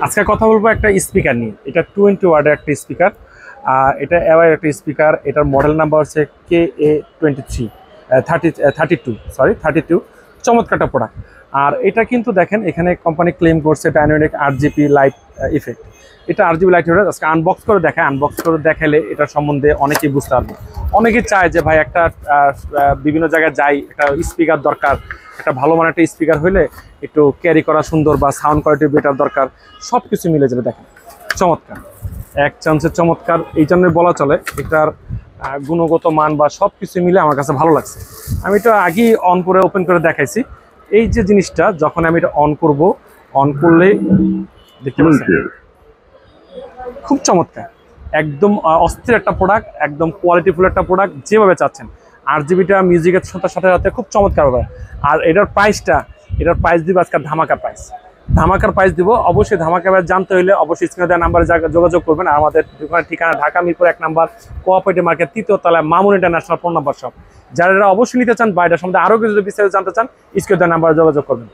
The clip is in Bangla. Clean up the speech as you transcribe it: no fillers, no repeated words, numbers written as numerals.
আজকে কথা বলবো একটা স্পিকার নিয়ে। এটা 20 ওয়াটের একটা স্পিকার। এটা এওয়ার একটা স্পিকার। এটার মডেল নাম্বার হচ্ছে KA23 32 চমৎকারটা প্রোডাক্ট। আর এটা কিন্তু দেখেন এখানে কোম্পানি ক্লেম করছে ডাইনামিক RGB লাইট ইফেক্ট। এটা RGB লাইট ইফেক্ট আজকে আনবক্স করে দেখায়। আনবক্স করে দেখালে এটার সম্বন্ধে অনেকেই বুঝতে পারবে। অনেকেই চায় যে ভাই একটা বিভিন্ন জায়গায় যাই, একটা স্পিকার দরকার, একটা ভালো মানের একটা স্পিকার হইলে একটু ক্যারি করা সুন্দর বা সাউন্ড কোয়ালিটি বেটার দরকার, সব কিছু মিলে যাবে। দেখেন চমৎকার, এক চান্সের চমৎকার। এই জন্যই বলা চলে এটার গুণগত মান বা সব কিছু মিলে আমার কাছে ভালো লাগছে। আমি এটা আগেই অন করে ওপেন করে দেখাইছি। এই যে জিনিসটা যখন আমি এটা অন করব, অন করলেই দেখতে পাচ্ছেন খুব চমৎকার, একদম অস্থির একটা প্রোডাক্ট, একদম কোয়ালিটিফুল একটা প্রোডাক্ট যেভাবে চাচ্ছেন। RGBটা মিউজিকের সাথে সাথে খুব চমৎকার হবে। আর এটার প্রাইস দিব আজকে ধামাকার প্রাইস দিব। অবশ্যই ধামাকা প্রাইস জানতে হলে অবশ্যই স্ক্রিনে দেওয়া নাম্বারে যোগাযোগ করবেন। আর আমাদের দোকানের ঠিকানা ঢাকা মিরপুর 1 নম্বর কোঅপারেটিভ মার্কেট 3য় তলায় মামুন ইন্টারন্যাশনাল 4 নম্বর শপ। যারা অবশ্যই নিতে চান বা এটা সম্বন্ধে আরও কিছু বিস্তারিত জানতে চান স্ক্রিনে দেওয়া নাম্বারে যোগাযোগ করবেন।